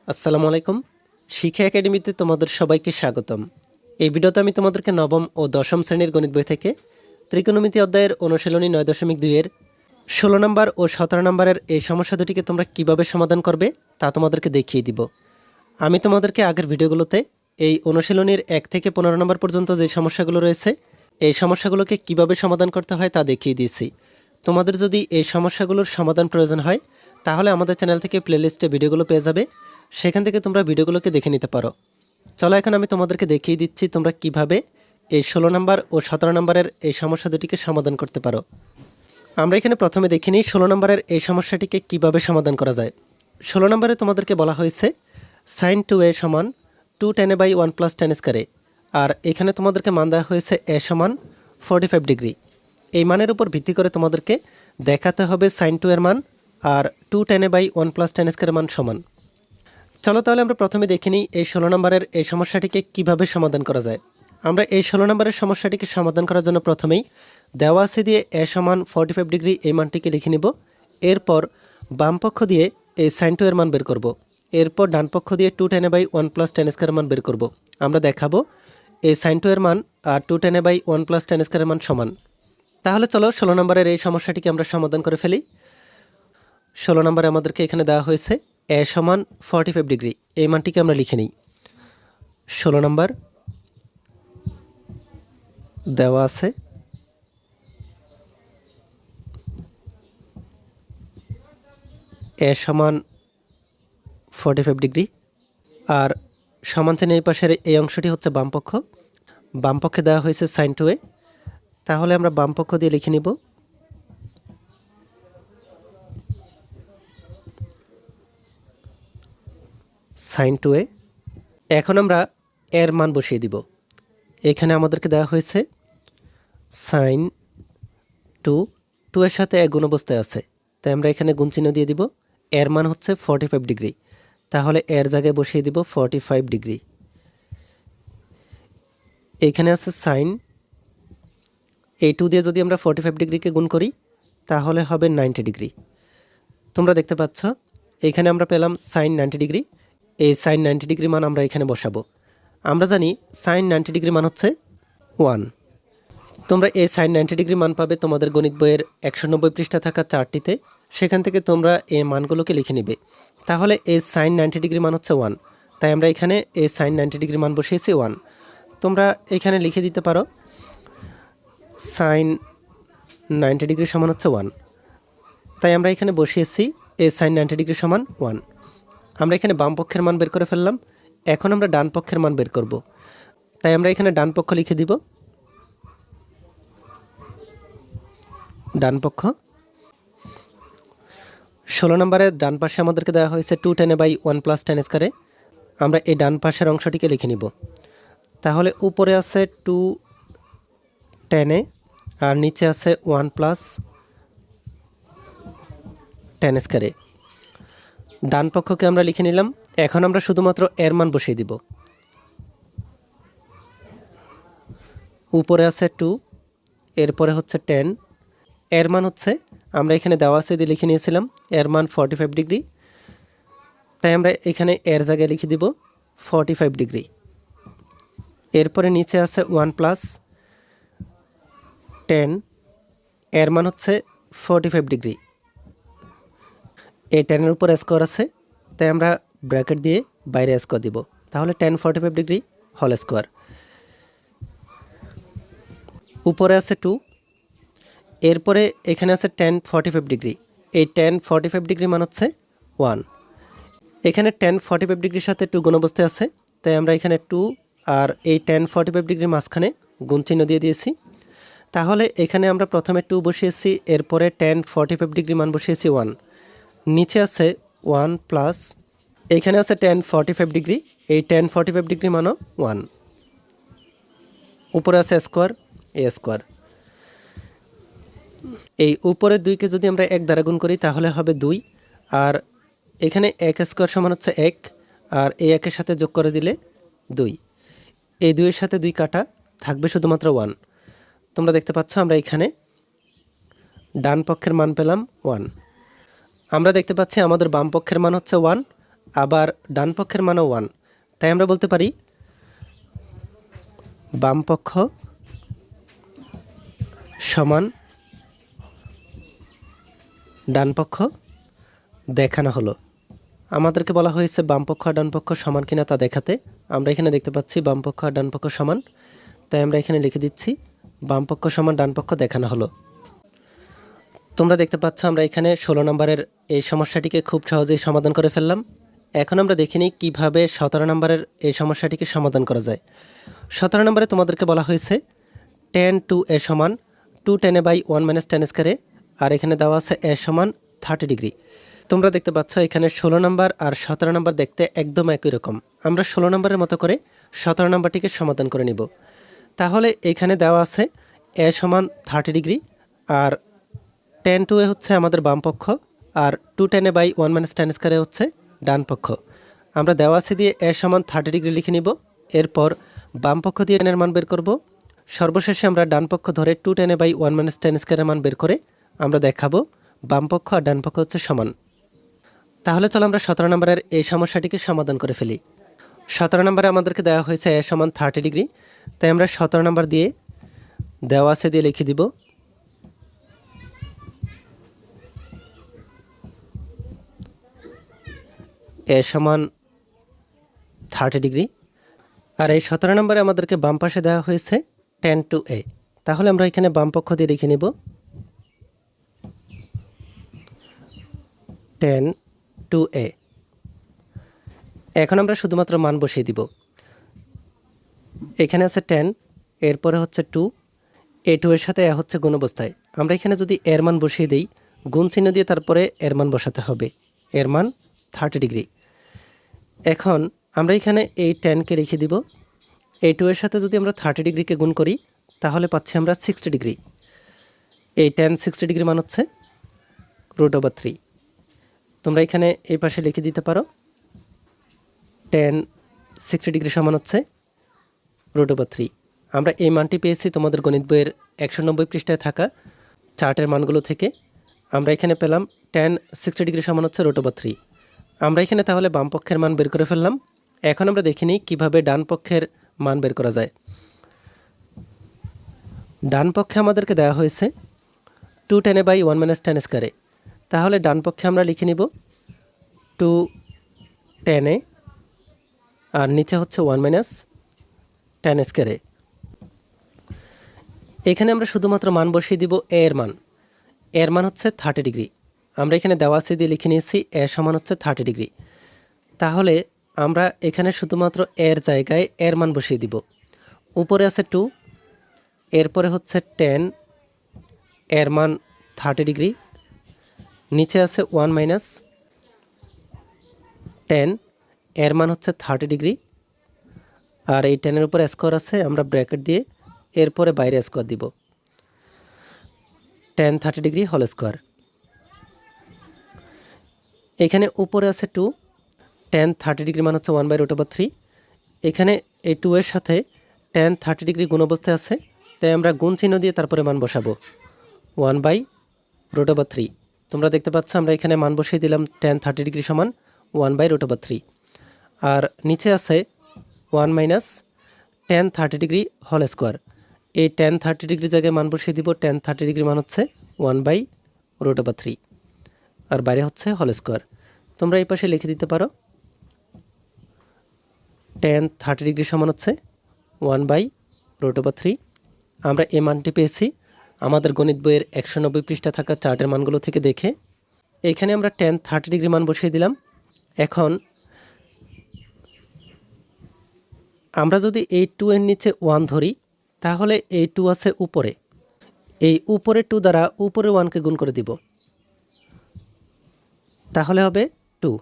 আসসালামু আলাইকুম। শিক্ষা একাডেমিতে তোমাদের সবাইকে স্বাগতম। এই ভিডিওতে আমি তোমাদেরকে নবম ও দশম শ্রেণীর গণিত বই থেকে ত্রিকোণমিতি অধ্যায়ের অনুশীলনী 9.2 এর 16 নম্বর ও 17 নম্বরের এই সমস্যা দুটিকে তোমরা কিভাবে সমাধান করবে তা তোমাদেরকে দেখিয়ে দিব। আমি তোমাদেরকে আগের ভিডিওগুলোতে এই অনুশীলনীর 1 থেকে 15 নম্বর পর্যন্ত যে সমস্যাগুলো রয়েছে এই সমস্যাগুলোকে কিভাবে সমাধান করতে হয় তা দেখিয়ে দিয়েছি। তোমাদের যদি এই সমস্যাগুলোর সমাধান প্রয়োজন হয় তাহলে আমাদের চ্যানেল থেকে প্লেলিস্টে ভিডিওগুলো পেয়ে যাবে, সেখান থেকে তোমরা ভিডিওগুলোকে দেখে নিতে পারো। চলো এখন আমি তোমাদেরকে দেখিয়ে দিচ্ছি তোমরা কিভাবে এই 16 নম্বর ও 17 নম্বরের এই সমস্যা দুটিকে সমাধান করতে পারো। আমরা এখানে প্রথমে দেখে নিই 16 নম্বরের এই সমস্যাটিকে কিভাবে সমাধান করা যায়। 16 নম্বরে তোমাদেরকে বলা হয়েছে sin 2a সমান 2 tan a by 1 plus tan স্কয়ারে, আর এখানে তোমাদেরকে মান দেওয়া হয়েছে a সমান 45 ডিগ্রি। এই মানের উপর ভিত্তি করে তোমাদেরকে দেখাতে হবে sin 2 এর মান আর 2 tan a by 1 plus tan স্কয়ারের মান সমান। চলো তাহলে আমরা প্রথমে দেখে নিই এই 16 নম্বরের এই সমস্যাটিকে কিভাবে সমাধান করা যায়। আমরা এই 16 নম্বরের সমস্যাটিকে সমাধান করার জন্য প্রথমেই দেওয়া আছে দিয়ে a সমান 45 ডিগ্রি এই মানটিকে লিখে নিব। এরপর বাম পক্ষ দিয়ে এই sin 2 এর মান বের করব। এরপর ডান পক্ষ দিয়ে 2 tan a by 1 plus tan স্কয়ারের মান বের করব। আমরা দেখাবো এই sin 2 এর মান আর 2 tan a by 1 plus tan স্কয়ারের মান সমান। তাহলে চলো 16 নম্বরের এই সমস্যাটিকে আমরা সমাধান করে ফেলি। 16 নম্বরে আমাদেরকে এখানে দেওয়া হয়েছে a সমান 45 ডিগ্রি, এই মানটিকে আমরা লিখে নিই। 16 নম্বর দেওয়া আছে a সমান 45 ডিগ্রি আর সমান চিহ্নের এই পাশের এই অংশটি হচ্ছে বামপক্ষ। বামপক্ষে দেওয়া হয়েছে sin 2a, তাহলে আমরা বামপক্ষ দিয়ে লিখে নিব sin 2a। এখন আমরা এর মান বসিয়ে দিব। এখানে আমাদেরকে দেওয়া হয়েছে sin 2 এর সাথে এক গুণ অবস্থায় আছে, তাই আমরা এখানে গুণ চিহ্ন দিয়ে দিব। এর মান হচ্ছে 45 ডিগ্রি, তাহলে এর জায়গায় বসিয়ে দিব 45 ডিগ্রি। এখানে আছে sin, এই 2 দিয়ে যদি আমরা 45 ডিগ্রিকে গুণ করি তাহলে হবে 90 ডিগ্রি। তোমরা দেখতে পাচ্ছ এখানে আমরা পেলাম sin 90 ডিগ্রি। এই sin 90 ডিগ্রি মান আমরা এখানে বসাবো। আমরা জানি sin 90 ডিগ্রি মান হচ্ছে 1। তোমরা এই sin 90 ডিগ্রি মান পাবে তোমাদের গণিত বইয়ের 190 পৃষ্ঠা থাকা চার্টটিতে, সেখান থেকে তোমরা এই মানগুলোকে লিখে নিবে। তাহলে এই sin 90 ডিগ্রি মান হচ্ছে 1, তাই আমরা এখানে এই sin 90 ডিগ্রি মান বসিয়েছি 1। তোমরা এখানে লিখে দিতে পারো sin 90 ডিগ্রি সমান হচ্ছে 1, তাই আমরা এখানে বসিয়েছি এই sin 90 ডিগ্রি সমান 1। আমরা এখানে বাম পক্ষের মান বের করে ফেললাম। এখন আমরা ডান পক্ষের মান বের করব, তাই আমরা এখানে ডান পক্ষ লিখে দিব। ডান পক্ষ 16 নম্বরের ডান পাশে আমাদেরকে দেওয়া হয়েছে 2 tan a by 1 plus tan স্কয়ারে। আমরা এই ডান পাশের অংশটিকে লিখে নিব। তাহলে উপরে আছে 2 tan a আর নিচে আছে 1 প্লাস tan স্কয়ারে। ডান পক্ষকে আমরা লিখে নিলাম। এখন আমরা শুধুমাত্র এর মান বসিয়ে দিব। উপরে আছে 2, এরপরে হচ্ছে 10, এর মান হচ্ছে আমরা এখানে দেওয়া আছে দিয়ে লিখে নিয়েছিলাম এর মান 45 ডিগ্রি, তাই আমরা এখানে এর জায়গায় লিখে দিব 45 ডিগ্রি। এরপরে নিচে আছে 1 প্লাস 10, এর মান হচ্ছে 45 ডিগ্রি। এই 10 এর উপর স্কোয়ার আছে, তাই আমরা ব্র্যাকেট দিয়ে বাইরে স্কোয়ার দিব। তাহলে 10 45 ডিগ্রি হোল স্কোয়ার। উপরে আছে 2, এরপরে এখানে আছে 10 45 ডিগ্রি। এই 10 45 ডিগ্রি মান হচ্ছে 1। এখানে 10 45 ডিগ্রির সাথে 2 গুণ অবস্থায় আছে, তাই আমরা এখানে 2 আর এই 10 45 ডিগ্রির মাঝখানে গুণ চিহ্ন দিয়ে দিয়েছি। তাহলে এখানে আমরা প্রথমে 2 বসিয়েছি, এরপরে 10 45 ডিগ্রি মান বসিয়েছি 1। নিচে আছে 1 প্লাস এখানে আছে 10 45 ডিগ্রি, এই 10 45 ডিগ্রি মানও 1। উপরে আছে স্কোয়ার, এ স্কোয়ার। এই উপরের 2কে যদি আমরা 1 দ্বারা গুণ করি তাহলে হবে 2, আর এখানে 1 স্কোয়ার সমান হচ্ছে 1, আর এই 1 এর সাথে যোগ করে দিলে 2। এই 2 এর সাথে 2 কাটা, থাকবে শুধুমাত্র 1। তোমরা দেখতে পাচ্ছ আমরা এখানে ডান পক্ষের মান পেলাম 1। আমরা দেখতে পাচ্ছি আমাদের বাম পক্ষের মান হচ্ছে 1 আবার ডান পক্ষের মানও 1, তাই আমরা বলতে পারি বাম পক্ষ সমান ডান পক্ষ দেখানো হলো। আমাদেরকে বলা হয়েছে বাম পক্ষ আর ডান পক্ষ সমান কিনা তা দেখাতে। আমরা এখানে দেখতে পাচ্ছি বাম পক্ষ আর ডান পক্ষ সমান, তাই আমরা এখানে লিখে দিচ্ছি বাম পক্ষ সমান ডান পক্ষ দেখানো হলো। তোমরা দেখতে পাচ্ছ আমরা এখানে 16 নম্বরের এই সমস্যাটিকে খুব সহজেই সমাধান করে ফেললাম। এখন আমরা দেখে নিই কীভাবে 17 নম্বরের এই সমস্যাটিকে সমাধান করা যায়। 17 নম্বরে তোমাদেরকে বলা হয়েছে tan 2a সমান 2 tan a by 1 minus tan স্কয়ারে, আর এখানে দেওয়া আছে a সমান 30 ডিগ্রি। তোমরা দেখতে পাচ্ছ এখানে 16 নম্বর আর 17 নম্বর দেখতে একদম একই রকম। আমরা 16 নম্বরের মতো করে 17 নম্বরটিকে সমাধান করে নিব। তাহলে এখানে দেওয়া আছে a সমান 30 ডিগ্রি, আর tan 2a হচ্ছে আমাদের বাম পক্ষ, আর 2 tan a by 1 minus tan স্কয়ারে হচ্ছে ডান পক্ষ। আমরা দেওয়া আছে দিয়ে a সমান 30 ডিগ্রি লিখে নিব। এরপর বাম পক্ষ দিয়ে tan এর মান বের করব। সর্বশেষে আমরা ডান পক্ষ ধরে 2 tan a by 1 minus tan স্কয়ারের মান বের করে আমরা দেখাবো বাম পক্ষ আর ডান পক্ষ হচ্ছে সমান। তাহলে চলো আমরা 17 নম্বরের এই সমস্যাটিকে সমাধান করে ফেলি। 17 নম্বরে আমাদেরকে দেওয়া হয়েছে a সমান 30 ডিগ্রি, তাই আমরা 17 নম্বর দিয়ে দেওয়া আছে দিয়ে লিখে দিব a সমান 30 ডিগ্রি, আর এই 17 নম্বরে আমাদেরকে বাম পাশে দেওয়া হয়েছে tan 2a। তাহলে আমরা এখানে বাম পক্ষ দিয়ে লিখে নিব tan 2a। এখন আমরা শুধুমাত্র মান বসিয়ে দিব। এখানে আছে 10, এরপরে হচ্ছে 2, এই 2 এর সাথে হচ্ছে গুণ অবস্থায়। আমরা এখানে যদি এর মান বসিয়ে দিই, গুণ চিহ্ন দিয়ে তারপরে এর মান বসাতে হবে। এর মান 30 ডিগ্রি। এখন আমরা এখানে এই 10কে লিখে দিব। এই 2 এর সাথে যদি আমরা 30 ডিগ্রিকে গুণ করি তাহলে পাচ্ছি আমরা 60 ডিগ্রি। এই tan 60 ডিগ্রি মান হচ্ছে √3। তোমরা এখানে এই পাশে লিখে দিতে পারো tan 60 ডিগ্রি সমান হচ্ছে √3। আমরা এই মানটি পেয়েছি তোমাদের গণিত বইয়ের 190 পৃষ্ঠায় থাকা চার্টের মানগুলো থেকে। আমরা এখানে পেলাম tan 60 ডিগ্রি সমান হচ্ছে √3। আমরা এখানে তাহলে বাম পক্ষের মান বের করে ফেললাম। এখন আমরা দেখে নিই কীভাবে ডান পক্ষের মান বের করা যায়। ডান পক্ষে আমাদেরকে দেওয়া হয়েছে 2 tan a by 1 minus tan স্কয়ারে। তাহলে ডান পক্ষে আমরা লিখে নিব 2 tan a, আর নিচে হচ্ছে 1 মাইনাস tan স্কয়ারে। এখানে আমরা শুধুমাত্র মান বসিয়ে দিব a এর মান। এর মান হচ্ছে 30 ডিগ্রি। আমরা এখানে দেওয়া আছে দিয়ে লিখে নিয়েছি a সমান হচ্ছে 30 ডিগ্রি। তাহলে আমরা এখানে শুধুমাত্র এর জায়গায় এর মান বসিয়ে দিব। উপরে আছে 2, এরপরে হচ্ছে 10, এর মান 30 ডিগ্রি, নিচে আছে 1 মাইনাস 10, এর মান হচ্ছে 30 ডিগ্রি, আর এই 10 এর উপর স্কোয়ার আছে, আমরা ব্র্যাকেট দিয়ে এরপরে বাইরে স্কোয়ার দিব। tan 30 degree whole square. এখানে উপরে আছে 2, tan 30 ডিগ্রি মান হচ্ছে 1/√3। এখানে এই 2 এর সাথে tan 30 ডিগ্রি গুণ অবস্থায় আছে, তাই আমরা গুণ চিহ্ন দিয়ে তারপরে মান বসাবো 1/√3। তোমরা দেখতে পাচ্ছ আমরা এখানে মান বসিয়ে দিলাম tan 30 ডিগ্রি সমান 1/√3, আর নিচে আছে 1 minus tan 30 degree whole square. এই tan 30 ডিগ্রি জায়গায় মান বসিয়ে দিব। tan 30 ডিগ্রি মান হচ্ছে 1/√3, আর বাইরে হচ্ছে হোল স্কোয়ার। তোমরা এই পাশে লিখে দিতে পারো tan 30 ডিগ্রি সমান হচ্ছে 1/√3। আমরা এই মানটি পেয়েছি আমাদের গণিত বইয়ের 190 পৃষ্ঠা থাকা চার্টের মানগুলো থেকে দেখে। এখানে আমরা tan 30 ডিগ্রি মান বসিয়ে দিলাম। এখন আমরা যদি এই 2 এর নিচে 1 ধরি তাহলে এই 2 আছে উপরে, এই উপরে 2 দ্বারা উপরে 1কে গুণ করে দিব, তাহলে হবে 2।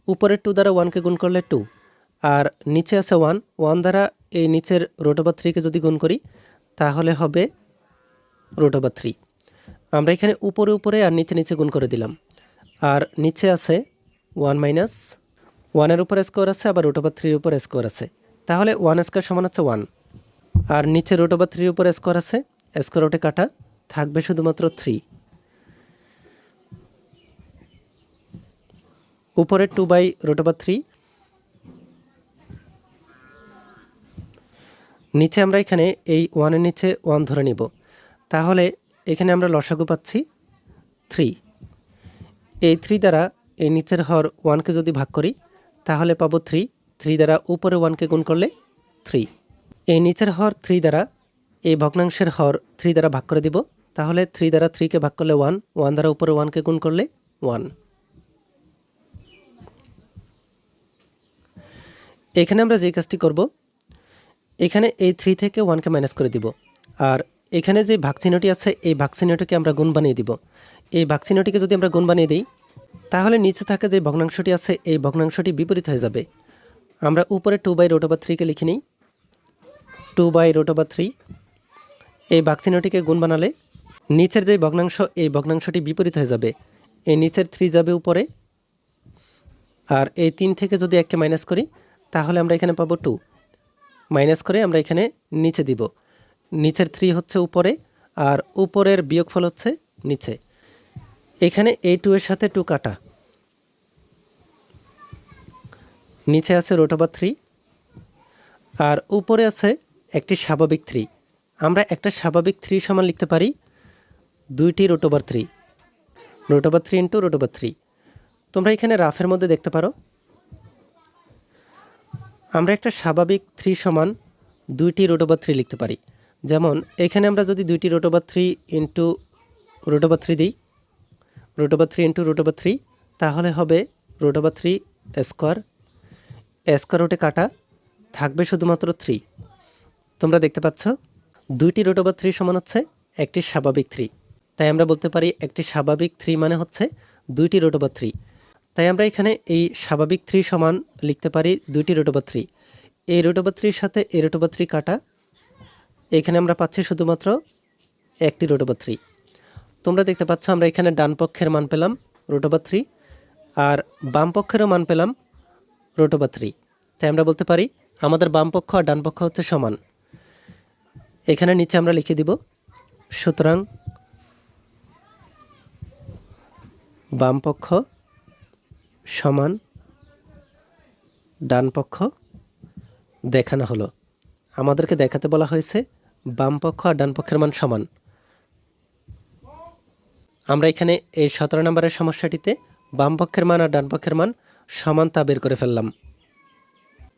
উপরের 2 দ্বারা 1কে গুণ করলে 2, আর নিচে আছে 1 দ্বারা এই নিচের √3কে যদি গুণ করি তাহলে হবে √3। আমরা এখানে উপরে উপরে আর নিচে নিচে গুণ করে দিলাম, আর নিচে আছে 1 মাইনাস 1 এর উপর স্কোয়ার আছে, আবার √3 এর উপর স্কোয়ার আছে, তাহলে 1 স্কোয়ার সমান হচ্ছে 1, আর নিচে √3 এর উপর স্কোয়ার আছে, স্কোয়ার রুটে কাটা থাকবে শুধুমাত্র 3। উপরে 2/√3, নিচে আমরা এখানে এই 1-এর নিচে 1 ধরে নিব। তাহলে এখানে আমরা লসাগু পাচ্ছি 3। এই 3 দ্বারা এই নিচের হর 1কে যদি ভাগ করি তাহলে পাবো 3। 3 দ্বারা উপরে 1কে গুণ করলে 3। এই নিচের হর 3 দ্বারা এই ভগ্নাংশের হর 3 দ্বারা ভাগ করে দিব। তাহলে 3 দ্বারা 3কে ভাগ করলে 1, 1 দ্বারা উপরে 1কে গুণ করলে 1। এখানে আমরা যে কাজটি করব, এখানে এই 3 থেকে 1কে মাইনাস করে দিব, আর এখানে যে ভাগচিহ্নটি আছে এই ভাগচিহ্নটিকে আমরা গুণ বানিয়ে দিব। এই ভাগচিহ্নটিকে যদি আমরা গুণ বানিয়ে দিই তাহলে নিচে থাকা যে ভগ্নাংশটি আছে এই ভগ্নাংশটি বিপরীত হয়ে যাবে। আমরা উপরে 2/√3কে লিখে নিই। 2/√3, এই ভাগচিহ্নটিকে গুণ বানালে নিচের যে ভগ্নাংশ এই ভগ্নাংশটি বিপরীত হয়ে যাবে। এই নিচের 3 যাবে উপরে, আর এই 3 থেকে যদি 1কে মাইনাস করি তাহলে আমরা এখানে পাবো 2। মাইনাস করে আমরা এখানে নিচে দিব। নিচের 3 হচ্ছে উপরে, আর উপরের বিয়োগফল হচ্ছে নিচে। এখানে এই 2 এর সাথে 2 কাটা, নিচে আছে √3 আর উপরে আছে একটি স্বাভাবিক 3। আমরা একটা স্বাভাবিক 3 সমান লিখতে পারি 2টি √3, √3 × √3। তোমরা এখানে রাফের মধ্যে দেখতে পারো আমরা একটা স্বাভাবিক 3 সমান 2টি √3 লিখতে পারি। যেমন এখানে আমরা যদি 2টি √3 × √3 দিই, √3 × √3, তাহলে হবে √3 স্কোয়ার। স্কোয়ার রুটে কাটা থাকবে শুধুমাত্র 3। তোমরা দেখতে পাচ্ছ 2টি √3 সমান হচ্ছে একটি স্বাভাবিক 3। তাই আমরা বলতে পারি একটি স্বাভাবিক 3 মানে হচ্ছে 2টি √3। তাই আমরা এখানে এই স্বাভাবিক 3 সমান লিখতে পারি 2টি √3। এই √3 সাথে এই √3 কাটা, এখানে আমরা পাচ্ছি শুধুমাত্র একটি √3। তোমরা দেখতে পাচ্ছ আমরা এখানে ডান পক্ষের মান পেলাম √3 আর বাম পক্ষেরও মান পেলাম √3। তাই আমরা বলতে পারি আমাদের বাম পক্ষ আর ডান পক্ষ হচ্ছে সমান। এখানে নিচে আমরা লিখে দিব, সুতরাং বাম পক্ষ সমান ডান পক্ষ দেখানো হলো। আমাদেরকে দেখাতে বলা হয়েছে বাম পক্ষ আর ডান পক্ষের মান সমান। আমরা এখানে এই 17 নম্বরের সমস্যাটিতে বাম পক্ষের মান আর ডান পক্ষের মান সমান তা বের করে ফেললাম।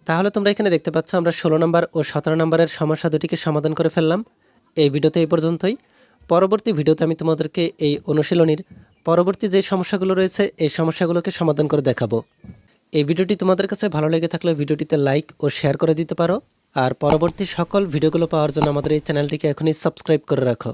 তাহলে তোমরা এখানে দেখতে পাচ্ছ আমরা 16 নম্বর ও 17 নম্বরের সমস্যা দুটিকে সমাধান করে ফেললাম। এই ভিডিওতে এই পর্যন্তই। পরবর্তী ভিডিওতে আমি তোমাদেরকে এই অনুশীলনীর পরবর্তী যে সমস্যাগুলো রয়েছে এই সমস্যাগুলোকে সমাধান করে দেখাবো। এই ভিডিওটি তোমাদের কাছে ভালো লেগে থাকলে ভিডিওটিতে লাইক ও শেয়ার করে দিতে পারো, আর পরবর্তী সকল ভিডিওগুলো পাওয়ার জন্য আমাদের এই চ্যানেলটিকে এখনই সাবস্ক্রাইব করে রাখো।